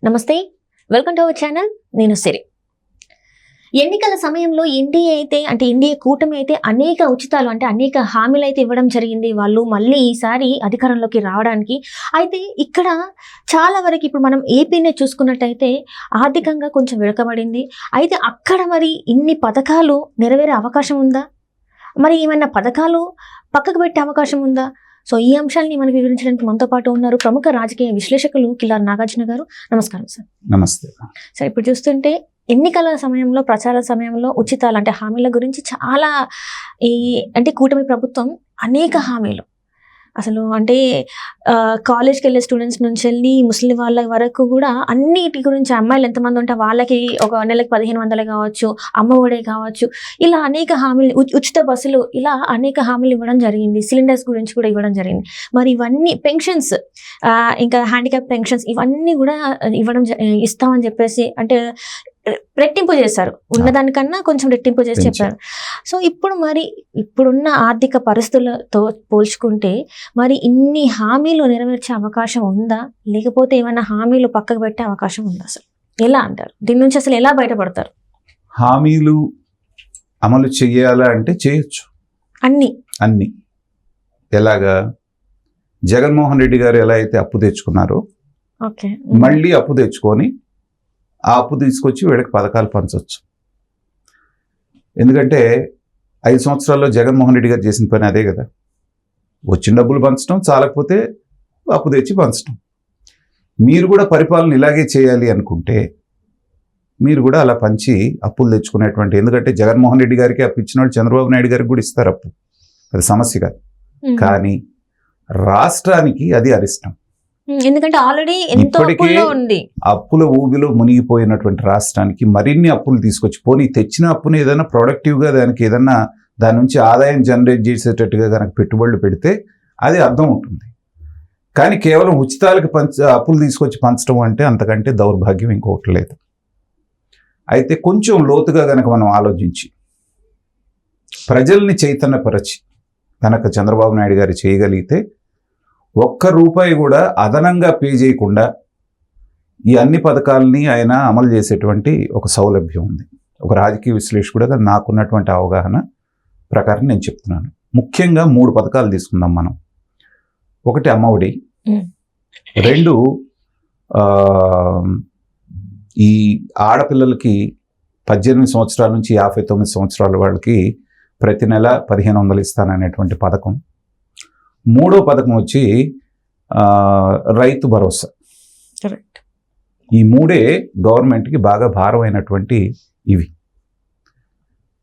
నమస్తే, welcome to our channel. నేను సిరి. ఎన్నికల సమయంలో ఎన్డీఏ కూటమి అయితే అనేక ఉచితాలు అనేక హామీలు అయితే ఇవ్వడం జరిగింది వాళ్ళు మళ్ళీ ఈసారి అధికారంలోకి రావడానికి. అయితే ఇక్కడ చాలా వరకు ఇప్పుడు మనం ఏపీనే చూసుకున్నట్టయితే ఆర్థికంగా కొంచెం వెనుకబడింది. అయితే అక్కడ మరి ఇన్ని పథకాలు నెరవేరే అవకాశం ఉందా? మరి ఏమైనా పథకాలు పక్కకు పెట్టే అవకాశం ఉందా? సో ఈ అంశాన్ని మనకు వివరించడానికి మనతో పాటు ఉన్నారు ప్రముఖ రాజకీయ విశ్లేషకులు కిల్లారి నాగార్జున గారు. నమస్కారం సార్. నమస్తే సార్. ఇప్పుడు చూస్తుంటే ఎన్నికల సమయంలో ప్రచార సమయంలో ఉచితాలు హామీల గురించి చాలా కూటమి ప్రభుత్వం అనేక హామీలు అసలు కాలేజ్కి వెళ్ళే స్టూడెంట్స్ నుంచి వెళ్ళి ముస్లిం వాళ్ళ వరకు కూడా అన్నిటి గురించి అమ్మాయిలు ఎంతమంది ఉంటే వాళ్ళకి ఒక నెలకు 1500 కావచ్చు, అమ్మ ఒడే కావచ్చు, ఇలా అనేక హామీలు, ఉచిత బస్సులు, ఇలా అనేక హామీలు ఇవ్వడం జరిగింది. సిలిండర్స్ గురించి కూడా ఇవ్వడం జరిగింది. మరి ఇవన్నీ పెన్షన్స్, ఇంకా హ్యాండిక్యాప్ పెన్షన్స్ ఇవన్నీ కూడా ఇస్తామని చెప్పేసి రెట్టింపు చేశారు. ఉన్నదానికన్నా కొంచెం రెట్టింపు చేసి చెప్పారు. సో ఇప్పుడున్న ఆర్థిక పరిస్థితులతో పోల్చుకుంటే మరి ఇన్ని హామీలు నెరవేర్చే అవకాశం ఉందా, లేకపోతే ఏమైనా హామీలు పక్కకు పెట్టే అవకాశం ఉందా? అసలు ఎలా అంటారు? దీని నుంచి అసలు ఎలా బయటపడతారు? హామీలు అమలు చేయాలా అంటే చేయొచ్చు. అన్ని ఎలాగా? జగన్మోహన్ రెడ్డి గారు ఎలా అయితే అప్పు తెచ్చుకున్నారో మళ్ళీ అప్పు తెచ్చుకొని ఆ అప్పు తీసుకొచ్చి వీళ్ళకి పథకాలు పంచవచ్చు. ఎందుకంటే 5 సంవత్సరాల్లో జగన్మోహన్ రెడ్డి గారు చేసిన పని అదే కదా. వచ్చిన డబ్బులు పంచడం, చాలకపోతే అప్పు తెచ్చి పంచడం. మీరు కూడా పరిపాలన ఇలాగే చేయాలి అనుకుంటే మీరు కూడా అలా పంచి అప్పులు తెచ్చుకునేటువంటి, ఎందుకంటే జగన్మోహన్ రెడ్డి గారికి అప్పు ఇచ్చిన వాళ్ళు చంద్రబాబు నాయుడు గారికి కూడా ఇస్తారు అప్పు, అది సమస్య కాదు. కానీ రాష్ట్రానికి అది అరిష్టం. ఎందుకంటే ఆల్రెడీ ఇప్పటికే అప్పుల ఊబిలో మునిగిపోయినటువంటి రాష్ట్రానికి మరిన్ని అప్పులు తీసుకొచ్చి, పోనీ తెచ్చిన అప్పుని ఏదైనా ప్రొడక్టివ్గా దానికి ఏదన్నా దాని నుంచి ఆదాయం జనరేట్ చేసేటట్టుగా కనుక పెట్టుబడులు పెడితే అది అర్థం ఉంటుంది. కానీ కేవలం ఉచితాలకు అప్పులు తీసుకొచ్చి పంచడం అంటే అంతకంటే దౌర్భాగ్యం ఇంకొకటి లేదు. అయితే కొంచెం లోతుగా కనుక మనం ఆలోచించి ప్రజల్ని చైతన్యపరచి కనుక చంద్రబాబు నాయుడు గారు చేయగలిగితే ₹1 కూడా అదనంగా పే చేయకుండా ఈ అన్ని పథకాలని ఆయన అమలు చేసేటువంటి ఒక సౌలభ్యం ఉంది. ఒక రాజకీయ విశ్లేషకుడుగా నాకున్నటువంటి అవగాహన ప్రకారం నేను చెప్తున్నాను. ముఖ్యంగా 3 పథకాలు తీసుకుందాం మనం. ఒకటి అమ్మఒడి, 2 ఈ ఆడపిల్లలకి 18 సంవత్సరాల నుంచి 59 సంవత్సరాల వాళ్ళకి ప్రతి నెల 1500 ఇస్తాననేటువంటి పథకం. 3వ పథకం వచ్చి రైతు భరోసా. ఈ 3 గవర్నమెంట్కి బాగా భారమైనటువంటి ఇవి.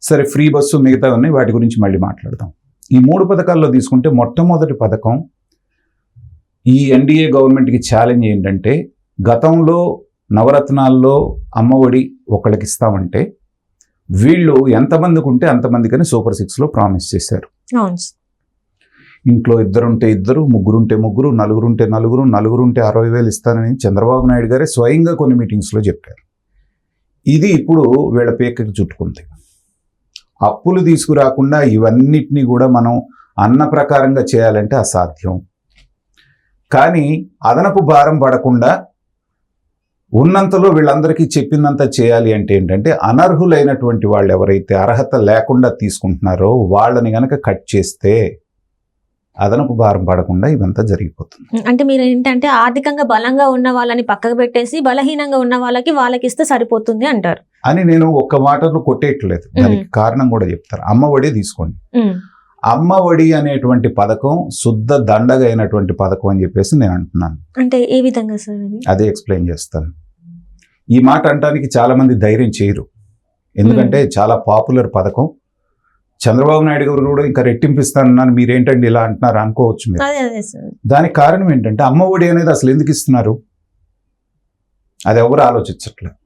సరే, ఫ్రీ బస్సు మిగతా ఉన్నాయి, వాటి గురించి మళ్ళీ మాట్లాడదాం. ఈ 3 పథకాల్లో తీసుకుంటే మొట్టమొదటి పథకం, ఈ ఎన్డీఏ గవర్నమెంట్కి ఛాలెంజ్ ఏంటంటే, గతంలో నవరత్నాల్లో అమ్మఒడి ఒకళ్ళకి ఇస్తామంటే వీళ్ళు ఎంతమందికి ఉంటే అంతమందికని సూపర్ 6లో ప్రామిస్ చేశారు. ఇంట్లో 2 ఉంటే 2, 3 ఉంటే 3, 4 ఉంటే 4, 4 ఉంటే 60,000 ఇస్తానని చంద్రబాబు నాయుడు గారే స్వయంగా కొన్ని మీటింగ్స్లో చెప్పారు. ఇది ఇప్పుడు వీళ్ళ పేకకి చుట్టుకుంది. అప్పులు తీసుకురాకుండా ఇవన్నిటినీ కూడా మనం అన్న ప్రకారంగా చేయాలంటే అసాధ్యం. కానీ అదనపు భారం పడకుండా ఉన్నంతలో వీళ్ళందరికీ చెప్పిందంత చేయాలి అంటే ఏంటంటే, అనర్హులైనటువంటి వాళ్ళు ఎవరైతే అర్హత లేకుండా తీసుకుంటున్నారో వాళ్ళని గనక కట్ చేస్తే అదనపు భారం పడకుండా ఇదంతా జరిగిపోతుంది. అంటే మీరు ఏంటంటే ఆర్థికంగా బలంగా ఉన్న వాళ్ళని పక్కకు పెట్టేసి బలహీనంగా ఉన్న వాళ్ళకి ఇస్తే సరిపోతుంది అంటారు అని నేను ఒక్క మాటలో కొట్టేయట్లేదు. దానికి కారణం కూడా చెప్తారు. అమ్మఒడి తీసుకోండి. అమ్మఒడి అనేటువంటి పథకం శుద్ధ దండగా అయినటువంటి పథకం అని చెప్పేసి నేను అంటున్నాను. అంటే ఏ విధంగా సార్? అదే ఎక్స్ప్లెయిన్ చేస్తాను. ఈ మాట అంటానికి చాలా మంది ధైర్యం చేయరు, ఎందుకంటే చాలా పాపులర్ పథకం. చంద్రబాబు నాయుడు గారు కూడా ఇంకా రెట్టింపిస్తానన్నారు, మీరేంటండి ఇలా అంటున్నారు అనుకోవచ్చు మీరు. దానికి కారణం ఏంటంటే, అమ్మఒడి అనేది అసలు ఎందుకు ఇస్తున్నారు అది ఎవరు ఆలోచించట్లేదు.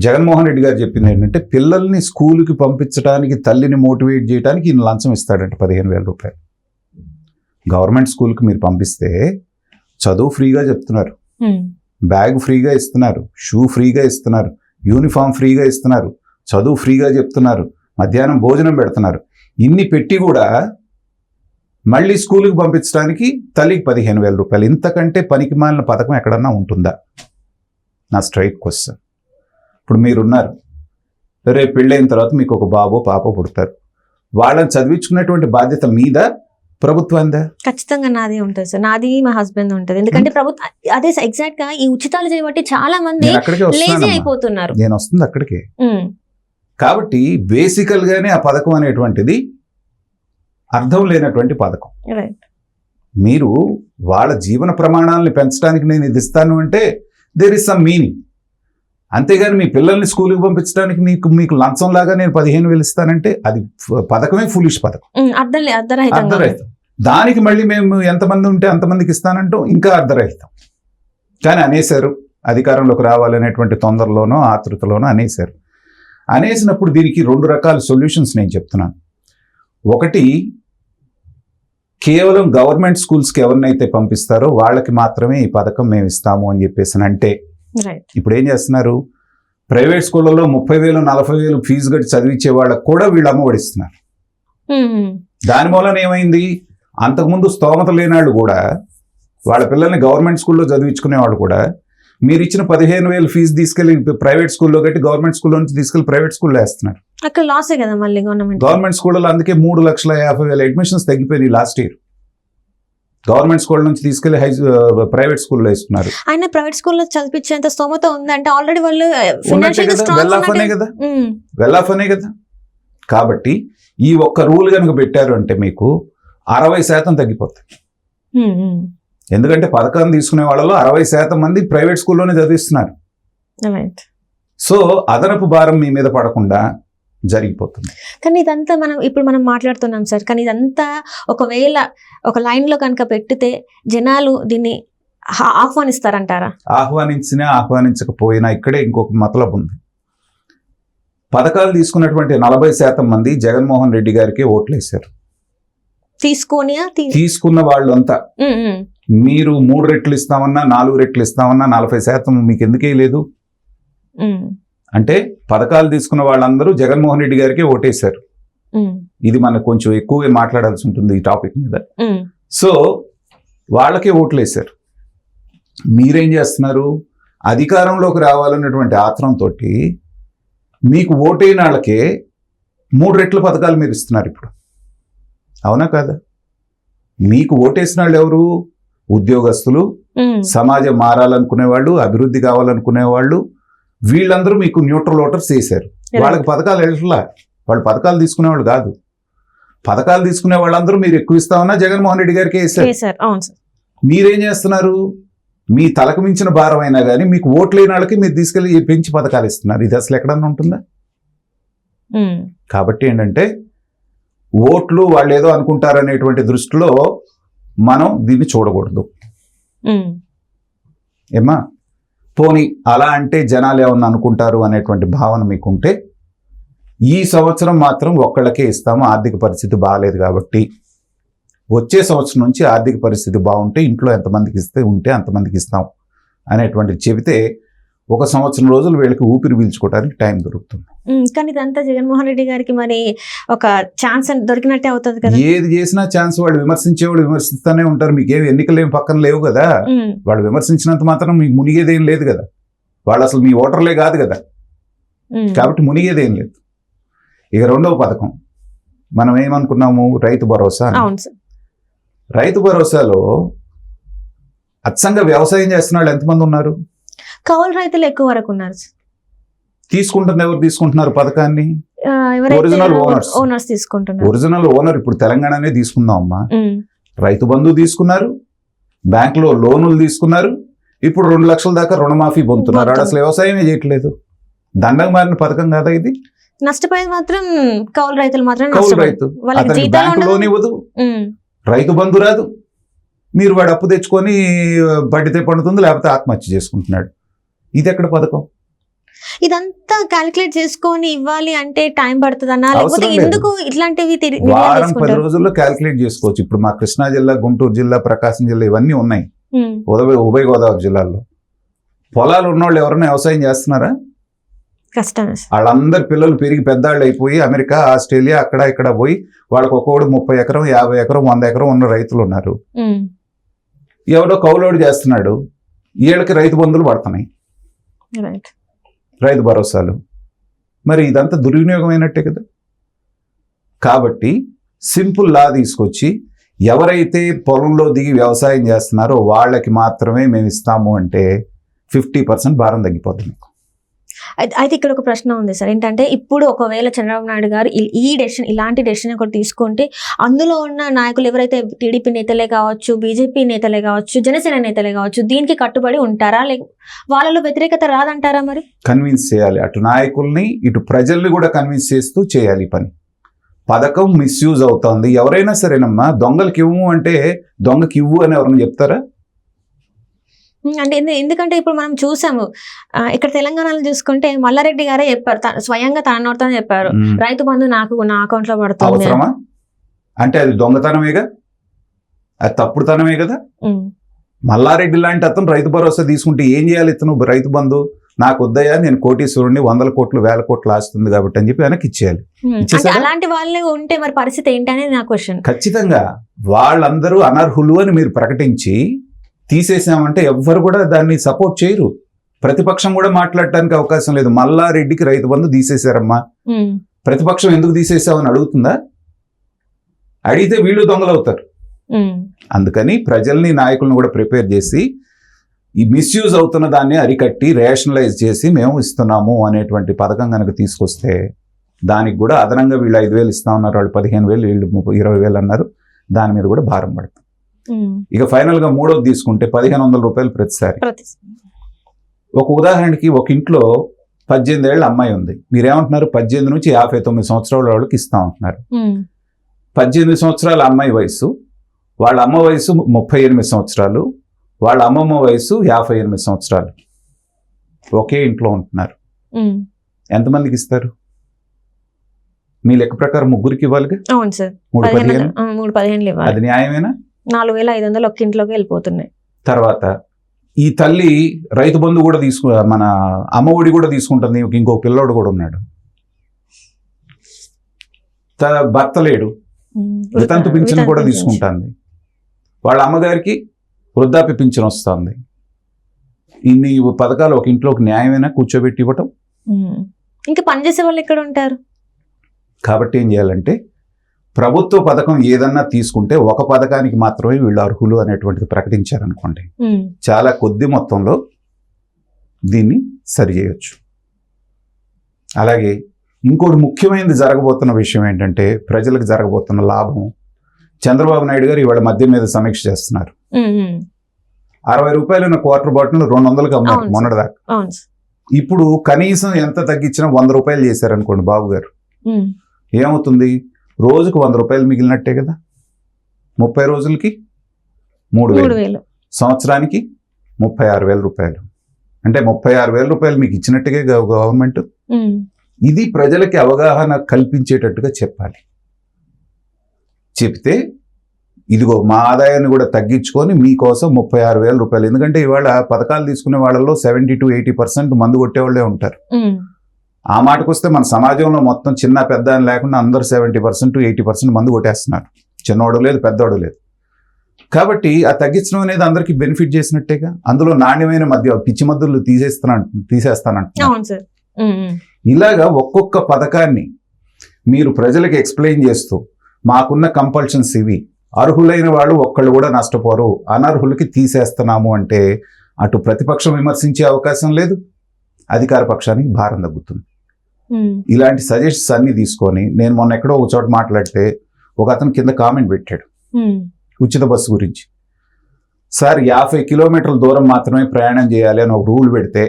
జగన్మోహన్ రెడ్డి గారు చెప్పింది ఏంటంటే, పిల్లల్ని స్కూల్కి పంపించడానికి, తల్లిని మోటివేట్ చేయడానికి ఈయన లంచం ఇస్తాడంట ₹15,000. గవర్నమెంట్ స్కూల్కి మీరు పంపిస్తే చదువు ఫ్రీగా చెప్తున్నారు, బ్యాగ్ ఫ్రీగా ఇస్తున్నారు, షూ ఫ్రీగా ఇస్తున్నారు, యూనిఫామ్ ఫ్రీగా ఇస్తున్నారు, చదువు ఫ్రీగా చెప్తున్నారు, మధ్యాహ్నం భోజనం పెడుతున్నారు. ఇన్ని పెట్టి కూడా మళ్ళీ స్కూల్కి పంపించడానికి తల్లికి ₹15,000. ఇంతకంటే పనికి మాలిన పథకం ఎక్కడన్నా ఉంటుందా? నా స్ట్రైట్ క్వశ్చన్. ఇప్పుడు మీరున్నారు, రేపు పెళ్ళైన తర్వాత మీకు ఒక బాబో పాపో పుడతారు, వాళ్ళని చదివించుకునేటువంటి బాధ్యత మీద ప్రభుత్వందా? ఖచ్చితంగా నాది ఉంటుంది సార్, నాది మా హస్బెండ్ ఉంటుంది. ఎందుకంటే ప్రభుత్వం అదే ఎగ్జాక్ట్ గా ఈ ఉచితాలు చేయబట్టి చాలా మంది నేను అక్కడికే లేజీ వస్తున్నానమ్మా. అయిపోతున్నారు. నేను వస్తుంది అక్కడికే. ఉమ్, కాబట్టి బేసికల్ గానే ఆ పథకం అనేటువంటిది అర్థం లేనటువంటి పథకం. right. మీరు వాళ్ళ జీవన ప్రమాణాలను పెంచడానికి నేను ఇది ఇస్తాను అంటే దేర్ ఇస్ సమ్ మీనింగ్. అంతేగాని మీ పిల్లల్ని స్కూల్కి పంపించడానికి మీకు లంచం లాగా నేను 15,000 ఇస్తానంటే అది పథకమే ఫులిష్ పథకం, అర్ధరహితంగా. అర్ధరహితం. దానికి మళ్ళీ మేము ఎంతమంది ఉంటే అంతమందికి ఇస్తానంటాం, ఇంకా అర్ధరహితం. కానీ అనేశారు, అధికారంలోకి రావాలనేటువంటి తొందరలోనో ఆతృతలోనో అనేశారు. అనేసినప్పుడు దీనికి 2 రకాల సొల్యూషన్స్ నేను చెప్తున్నాను. ఒకటి, కేవలం గవర్నమెంట్ స్కూల్స్కి ఎవరినైతే పంపిస్తారో వాళ్ళకి మాత్రమే ఈ పథకం మేము ఇస్తాము అని చెప్పేసి అంటే, రైట్. ఇప్పుడు ఏం చేస్తున్నారు, ప్రైవేట్ స్కూళ్ళలో 30,000 40,000 ఫీజు కట్టి చదివించే వాళ్ళకు కూడా వీళ్ళు అమ్మఒడిస్తున్నారు. దాని మూలన ఏమైంది, అంతకుముందు స్తోమత లేనాళ్ళు కూడా వాళ్ళ పిల్లల్ని గవర్నమెంట్ స్కూల్లో చదివించుకునే వాళ్ళు కూడా మీరు ఇచ్చిన 15,000 ఫీజు తీసుకెళ్లి ప్రైవేట్ స్కూల్లో కట్టి గవర్నమెంట్ స్కూల్లో నుంచి తీసుకెళ్లి ప్రైవేట్ స్కూల్లో వేస్తున్నారు. అక్కడ లాసే కదా మళ్ళీ గవర్నమెంట్ స్కూళ్ళలో. అందుకే 3,50,000 అడ్మిషన్స్ తగ్గిపోయినాయి లాస్ట్ ఇయర్. గవర్నమెంట్ స్కూల్ నుంచి తీసుకెళ్లి ప్రైవేట్ స్కూల్లో వేసుకున్నారు. ఆయన ప్రైవేట్ స్కూల్లో చదివించేంత స్తోమత ఉందంటే ఆల్రెడీ వాళ్ళు వెల్ ఆఫ్ అనే కదా. కాబట్టి ఈ ఒక్క రూల్ కనుక పెట్టారు అంటే మీకు 60% తగ్గిపోతాయి. ఎందుకంటే పథకాన్ని తీసుకునే వాళ్ళలో 60% మంది ప్రైవేట్ స్కూల్లోనే చదివిస్తున్నారు. సో అదనపు భారం మీ మీద పడకుండా జరిగిపోతుంది. కానీ ఇదంతా మనం మాట్లాడుతున్నాం సార్, కానీ ఇదంతా ఒకవేళ ఒక లైన్లో కనుక పెట్టితే జనాలు దీన్ని ఆహ్వానిస్తారంటారా? ఆహ్వానించినా ఆహ్వానించకపోయినా ఇక్కడే ఇంకొక మతలబు ఉంది. పథకాలు తీసుకున్నటువంటి 40% మంది జగన్మోహన్ రెడ్డి గారికి ఓట్లేశారు. తీసుకున్న వాళ్ళంతా మీరు 3 రెట్లు ఇస్తామన్నా 4 రెట్లు ఇస్తామన్నా 40% మీకు ఎందుకే లేదు అంటే పథకాలు తీసుకున్న వాళ్ళందరూ జగన్మోహన్ రెడ్డి గారికి ఓటేశారు. ఇది మనకు కొంచెం ఎక్కువగా మాట్లాడాల్సి ఉంటుంది ఈ టాపిక్ మీద. సో వాళ్ళకే ఓట్లేశారు. మీరేం చేస్తున్నారు, అధికారంలోకి రావాలన్నటువంటి ఆత్రంతో మీకు ఓటైన వాళ్ళకే 3 రెట్ల పథకాలు మీరు ఇస్తున్నారు ఇప్పుడు. అవునా కాదా? మీకు ఓటేసిన వాళ్ళు ఎవరు? ఉద్యోగస్తులు, సమాజం మారాలనుకునే వాళ్ళు, అభివృద్ధి కావాలనుకునే వాళ్ళు, వీళ్ళందరూ మీకు న్యూట్రల్ ఓటర్స్ చేశారు. వాళ్ళకి పథకాలు ఎట్లా, వాళ్ళు పథకాలు తీసుకునేవాళ్ళు కాదు. పథకాలు తీసుకునే వాళ్ళందరూ మీరు ఎక్కువ ఇస్తామన్నా జగన్మోహన్ రెడ్డి గారికి వేశారు. మీరేం చేస్తున్నారు, మీ తలకు మించిన భారం అయినా కానీ మీకు ఓట్లేని వాళ్ళకి మీరు తీసుకెళ్ళి పెంచి పథకాలు ఇస్తున్నారు. ఇది అసలు ఎక్కడన్నా ఉంటుందా? కాబట్టి ఏంటంటే ఓట్లు వాళ్ళు ఏదో అనుకుంటారనేటువంటి దృష్టిలో మనం దీన్ని చూడకూడదు. ఏమా పోనీ అలా అంటే జనాలు ఏమన్నా అనుకుంటారు అనేటువంటి భావన మీకుంటే ఈ సంవత్సరం మాత్రం ఒక్కళ్ళకే ఇస్తాము, ఆర్థిక పరిస్థితి బాగాలేదు కాబట్టి. వచ్చే సంవత్సరం నుంచి ఆర్థిక పరిస్థితి బాగుంటే ఇంట్లో ఎంతమందికి ఇస్తే ఉంటే అంతమందికి ఇస్తాం అనేటువంటిది చెబితే 1 సంవత్సరం రోజులు వీళ్ళకి ఊపిరి పీల్చుకోవడానికి టైం దొరుకుతుంది. కానీ ఇదంతా జగన్మోహన్ రెడ్డి గారికి మరి ఒక ఛాన్స్ దొరికినట్టే అవుతుంది కదా. ఏది చేసినా ఛాన్స్. వాళ్ళు విమర్శించేవాళ్ళు విమర్శిస్తూనే ఉంటారు. మీకు ఏమి ఎన్నికలు ఏమి పక్కన లేవు కదా. వాళ్ళు విమర్శించినంత మాత్రం మీకు మునిగేదేం లేదు కదా. వాళ్ళు అసలు మీ ఓటర్లే కాదు కదా. కాబట్టి మునిగేదేం లేదు. ఇక 2వ పథకం మనం ఏమనుకున్నాము, రైతు భరోసా. రైతు భరోసాలో అచ్చంగా వ్యవసాయం చేస్తున్న వాళ్ళు ఎంతమంది ఉన్నారు? కౌలు రైతులు ఎక్కువ వరకు ఉన్నారు. తీసుకుంటుంది ఎవరు తీసుకుంటున్నారు పథకాన్ని? ఒరిజినల్ ఓనర్స్ తీసుకుంటున్నారు. ఒరిజినల్ ఓనర్ ఇప్పుడు తెలంగాణనే తీసుకుందాం అమ్మా. రైతు బంధు తీసుకున్నారు, బ్యాంకులో లోనులు తీసుకున్నారు, ఇప్పుడు 2 లక్షల దాకా రుణమాఫీ పొందుతున్నారు. అసలు వ్యవసాయమే చేయట్లేదు. దండగా మారిన పథకం కాదా ఇది? నష్టపోయేది మాత్రం కౌలు రైతులు మాత్రం. కౌలు రైతు బ్యాంకు లోన్ ఇవ్వదు, రైతు బంధు రాదు. మీరు వాడు అప్పు తెచ్చుకొని పడితే పండుతుంది, లేకపోతే ఆత్మహత్య చేసుకుంటున్నాడు. ఇది ఎక్కడ పథకం? ఇదంతా క్యాలిక్యులేట్ చేసుకొని ఇవ్వాలి అంటే టైం పడుతుందన్నా, లేకపోతే ఎందుకు ఇట్లాంటివి? వారం 10 రోజుల్లో క్యాలిక్యులేట్ చేసుకోవచ్చు. ఇప్పుడు మా కృష్ణా జిల్లా, గుంటూరు జిల్లా, ప్రకాశం జిల్లా ఇవన్నీ ఉన్నాయి. ఉభయ గోదావరి జిల్లాల్లో పొలాలు ఉన్నవాళ్ళు ఎవరైనా వ్యవసాయం చేస్తున్నారా? కష్టం. వాళ్ళందరు పిల్లలు పెరిగి పెద్దాళ్ళు అయిపోయి అమెరికా, ఆస్ట్రేలియా అక్కడ ఇక్కడ పోయి వాళ్ళకి ఒక్కొక్కడు 30 ఎకరం, 50 ఎకరం, 100 ఎకరం ఉన్న రైతులు ఉన్నారు. ఎవడో కౌలోడు చేస్తున్నాడు, వీళ్ళకి రైతు బంధువులు పడుతున్నాయి. రైట్. రైతు భరోసాలు. మరి ఇదంతా దుర్వినియోగమైనట్టే కదా. కాబట్టి సింపుల్ లా తీసుకొచ్చి ఎవరైతే పొలంలో దిగి వ్యవసాయం చేస్తున్నారో వాళ్ళకి మాత్రమే మేము ఇస్తాము అంటే 50% భారం తగ్గిపోతుంది. అయితే ఇక్కడ ఒక ప్రశ్న ఉంది సార్, ఏంటంటే ఇప్పుడు ఒకవేళ చంద్రబాబు నాయుడు గారు ఇలాంటి డెసిషన్ ఒకటి తీసుకుంటే అందులో ఉన్న నాయకులు ఎవరైతే టీడీపీ నేతలే కావచ్చు, బీజేపీ నేతలే కావచ్చు, జనసేన నేతలే కావచ్చు, దీనికి కట్టుబడి ఉంటారా, లేక వాళ్ళలో వ్యతిరేకత రాదంటారా? మరి కన్విన్స్ చేయాలి, అటు నాయకుల్ని ఇటు ప్రజల్ని కూడా కన్విన్స్ చేస్తూ చేయాలి ఈ పని. పథకం మిస్యూజ్ అవుతుంది. ఎవరైనా సరేనమ్మా, దొంగలకి ఇవ్వు అంటే దొంగకి ఇవ్వు అని ఎవరైనా చెప్తారా? అంటే ఎందుకంటే ఇప్పుడు మనం చూసాము, ఇక్కడ తెలంగాణలో చూసుకుంటే మల్లారెడ్డి గారే చెప్పారు, స్వయంగా తన నోటితో చెప్పారు, రైతు బంధు నా అకౌంట్ లో పడుతుంది. అవసరమా? అంటే అది దొంగతనమేగా, అది తప్పుడుతనమే కదా. మల్లారెడ్డి లాంటి అతను రైతు భరోసా తీసుకుంటే ఏం చేయాలి? ఇతను రైతు బంధు నాకు వద్దయా, నేను కోటీశ్వరుని, 100 కోట్లు 1000 కోట్లు ఆస్తుంది కాబట్టి అని చెప్పి వెనక్కి ఇచ్చేయాలి. అలాంటి వాళ్ళు ఉంటే మరి పరిస్థితి ఏంటి అనేది నా క్వశ్చన్. ఖచ్చితంగా వాళ్ళందరూ అనర్హులు అని మీరు ప్రకటించి తీసేసామంటే ఎవ్వరు కూడా దాన్ని సపోర్ట్ చేయరు. ప్రతిపక్షం కూడా మాట్లాడటానికి అవకాశం లేదు. మల్లారెడ్డికి రైతు బంధు తీసేశారమ్మా, ప్రతిపక్షం ఎందుకు తీసేసామని అడుగుతుందా? అడిగితే వీళ్ళు దొంగలు అవుతారు. అందుకని ప్రజల్ని, నాయకులను కూడా ప్రిపేర్ చేసి ఈ మిస్యూజ్ అవుతున్న దాన్ని అరికట్టి రేషనలైజ్ చేసి మేము ఇస్తున్నాము అనేటువంటి పథకం కనుక తీసుకొస్తే దానికి కూడా అదనంగా వీళ్ళు 5,000 ఇస్తా ఉన్నారు, వాళ్ళు 15,000, వీళ్ళు 20,000 అన్నారు, దాని మీద కూడా భారం పడుతుంది. ఇక ఫైనల్గా మూడోది తీసుకుంటే 1,500 రూపాయలు ప్రతిసారి. ఒక ఉదాహరణకి ఒక ఇంట్లో 18 ఏళ్ళ అమ్మాయి ఉంది. మీరేమంటున్నారు? 18 నుంచి 59 సంవత్సరాల వాళ్ళకి ఇస్తా ఉంటున్నారు. 18 సంవత్సరాల అమ్మాయి వయసు, వాళ్ళ అమ్మ వయసు 38 సంవత్సరాలు, వాళ్ళ అమ్మమ్మ వయసు 58 సంవత్సరాలు. ఒకే ఇంట్లో ఉంటున్నారు. ఎంతమందికి ఇస్తారు? మీ లెక్క ప్రకారం ముగ్గురికి ఇవ్వాలిగా. అవును సార్, 3,15 ఇవ్వాలి. అది న్యాయమేనా? 4,500 ఒక్క ఇంట్లోకి వెళ్ళిపోతున్నాయి. తర్వాత ఈ తల్లి రైతు బంధు కూడా మన అమ్మ ఒడి కూడా తీసుకుంటుంది. ఇంకో పిల్లోడు కూడా ఉన్నాడు, భర్త లేడు, వితంతు పింఛన్ కూడా తీసుకుంటుంది. వాళ్ళ అమ్మగారికి వృద్ధాప్య పింఛన్ వస్తుంది. ఇన్ని పథకాలు ఒక ఇంట్లోకి న్యాయమైనా కూర్చోబెట్టి ఇవ్వటం. ఇంకా పనిచేసే వాళ్ళు ఎక్కడ ఉంటారు? కాబట్టి ఏం చేయాలంటే ప్రభుత్వ పథకం ఏదన్నా తీసుకుంటే ఒక పథకానికి మాత్రమే వీళ్ళు అర్హులు అనేటువంటిది ప్రకటించారనుకోండి, చాలా కొద్ది మొత్తంలో దీన్ని సరి చేయొచ్చు. అలాగే ఇంకోటి ముఖ్యమైనది జరగబోతున్న విషయం ఏంటంటే ప్రజలకు జరగబోతున్న లాభం. చంద్రబాబు నాయుడు గారు ఇవాళ మద్యం మీద సమీక్ష చేస్తున్నారు. 60 రూపాయలు ఉన్న క్వార్టర్ బాటిల్ 200కి అమ్మారు మొన్నటిదాకా. ఇప్పుడు కనీసం ఎంత తగ్గించినా 100 రూపాయలు చేశారనుకోండి బాబు గారు, ఏమవుతుంది? రోజుకు 100 రూపాయలు మిగిలినట్టే కదా. 30 రోజులకి 3,000, సంవత్సరానికి 36,000 రూపాయలు. అంటే 36,000 రూపాయలు మీకు ఇచ్చినట్టుగా గవర్నమెంట్. ఇది ప్రజలకి అవగాహన కల్పించేటట్టుగా చెప్పాలి. చెప్తే ఇదిగో మా ఆదాయాన్ని కూడా తగ్గించుకొని మీకోసం 36,000 రూపాయలు. ఎందుకంటే ఇవాళ పథకాలు తీసుకునే వాళ్ళలో 70 to 80% మందు కొట్టేవాళ్ళే ఉంటారు. ఆ మాటకు వస్తే మన సమాజంలో మొత్తం చిన్న పెద్ద అని లేకుండా అందరూ 70% to 80% మందు కొట్టేస్తున్నారు. చిన్నవాడు లేదు, పెద్దవాడు లేదు. కాబట్టి ఆ తగ్గించడం అనేది అందరికీ బెనిఫిట్ చేసినట్టేగా. అందులో నాణ్యమైన మద్య, పిచ్చి మందులు తీసేస్తానంటున్నారు. ఇలాగా ఒక్కొక్క పథకాన్ని మీరు ప్రజలకు ఎక్స్ప్లెయిన్ చేస్తూ మాకున్న కంపల్షన్స్ ఇవి, అర్హులైన వాళ్ళు ఒక్కళ్ళు కూడా నష్టపోరు, అనర్హులకి తీసేస్తున్నాము అంటే అటు ప్రతిపక్షం విమర్శించే అవకాశం లేదు, అధికార పక్షానికి భారం తగ్గుతుంది. ఇలాంటి సజెషన్స్ అన్ని తీసుకొని నేను మొన్న ఎక్కడో ఒక చోట మాట్లాడితే ఒక అతను కింద కామెంట్ పెట్టాడు ఉచిత బస్సు గురించి. సార్ 50 కిలోమీటర్ల దూరం మాత్రమే ప్రయాణం చేయాలి అని ఒక రూల్ పెడితే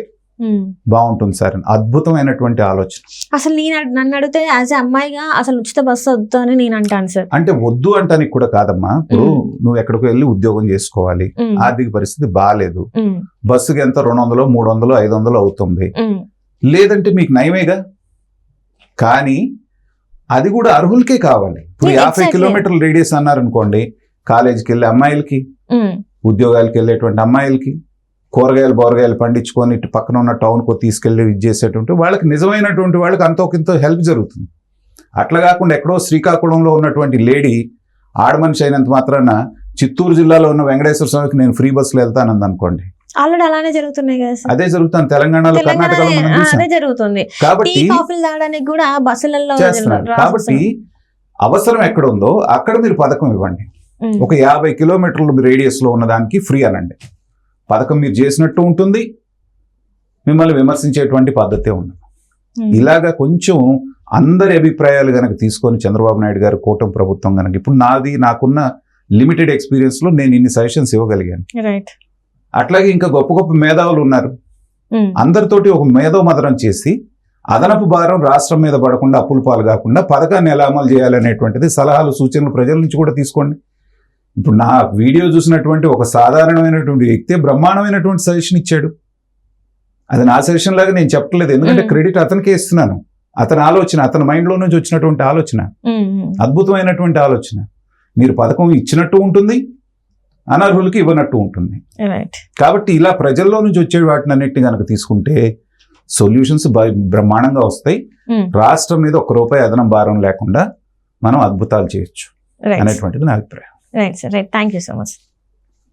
బాగుంటుంది సార్ అని. అద్భుతమైనటువంటి ఆలోచన. అసలు నన్ను అడిగితే యాజ్ అమ్మాయిగా అసలు ఉచిత బస్సు వద్దు అని నేను అంటాను సార్. అంటే వద్దు అంటానికి కూడా కాదమ్మా. ఇప్పుడు నువ్వు ఎక్కడికి వెళ్ళి ఉద్యోగం చేసుకోవాలి, ఆర్థిక పరిస్థితి బాగాలేదు, బస్సుకి ఎంత 200, 300, 500 అవుతుంది, లేదంటే మీకు నయమేగా. కానీ అది కూడా అర్హులకే కావాలి. ఇప్పుడు 50 కిలోమీటర్ల రేడియస్ అన్నారనుకోండి, కాలేజీకి వెళ్ళే అమ్మాయిలకి, ఉద్యోగాలకు వెళ్ళేటువంటి అమ్మాయిలకి, కూరగాయలు బోరగాయలు పండించుకొని ఇటు పక్కన ఉన్న టౌన్కు తీసుకెళ్ళి ఇది చేసేటువంటి వాళ్ళకి, నిజమైనటువంటి వాళ్ళకి అంతో కొంత హెల్ప్ జరుగుతుంది. అట్లా కాకుండా ఎక్కడో శ్రీకాకుళంలో ఉన్నటువంటి లేడీ ఆడమనిషి అయినంత మాత్రాన చిత్తూరు జిల్లాలో ఉన్న వెంకటేశ్వర స్వామికి నేను ఫ్రీ బస్సులో వెళ్తానంది అనుకోండి, ఆల్రెడీ అలానే జరుగుతున్నాయి కదా సార్. అదే జరుగుతుంది తెలంగాణలో, కర్ణాటకలో మనం చూసాం. అదే జరుగుతుంది. టీ కాబట్టి కాఫీలు తాగడానికి కూడా బస్సులలో చేస్తున్నారు. కాబట్టి అవసరం ఎక్కడ ఉందో అక్కడ మీరు పథకం ఇవ్వండి. ఒక 50 కిలోమీటర్ల రేడియస్ లో ఉన్న దానికి ఫ్రీ అనండి. పథకం మీరు చేసినట్టు ఉంటుంది, మిమ్మల్ని విమర్శించేటువంటి పద్ధతే ఉండదు. ఇలాగా కొంచెం అందరి అభిప్రాయాలు గనక తీసుకొని చంద్రబాబు నాయుడు గారు కూటమి ప్రభుత్వం గనక, ఇప్పుడు నాకున్న లిమిటెడ్ ఎక్స్పీరియన్స్ లో నేను ఇన్ని సజెషన్స్ ఇవ్వగలిగాను. రైట్. అట్లాగే ఇంకా గొప్ప గొప్ప మేధావులు ఉన్నారు. అందరితోటి ఒక మేధోమథనం చేసి అదనపు భారం రాష్ట్రం మీద పడకుండా, అప్పుల పాలు కాకుండా పథకాన్ని ఎలా అమలు చేయాలనేటువంటిది సలహాలు, సూచనలు ప్రజల నుంచి కూడా తీసుకోండి. ఇప్పుడు నా వీడియో చూసినటువంటి ఒక సాధారణమైనటువంటి వ్యక్తి బ్రహ్మాండమైనటువంటి సజెషన్ ఇచ్చాడు. అది నా సజెషన్ లాగా నేను చెప్పట్లేదు, ఎందుకంటే క్రెడిట్ అతనికే ఇస్తున్నాను. అతని ఆలోచన, అతని మైండ్లో నుంచి వచ్చినటువంటి ఆలోచన, అద్భుతమైనటువంటి ఆలోచన. మీరు పథకం ఇచ్చినట్టు ఉంటుంది, అనర్హులకి ఇవ్వనట్టు ఉంటుంది. కాబట్టి ఇలా ప్రజల్లో నుంచి వచ్చే వాటిని అన్నిటిని కనుక తీసుకుంటే సొల్యూషన్స్ బ్రహ్మాండంగా వస్తాయి. రాష్ట్రం మీద ₹1 అదనం భారం లేకుండా మనం అద్భుతాలు చేయొచ్చు అనేటువంటిది నా అభిప్రాయం. Right sir, right. Thank you so much.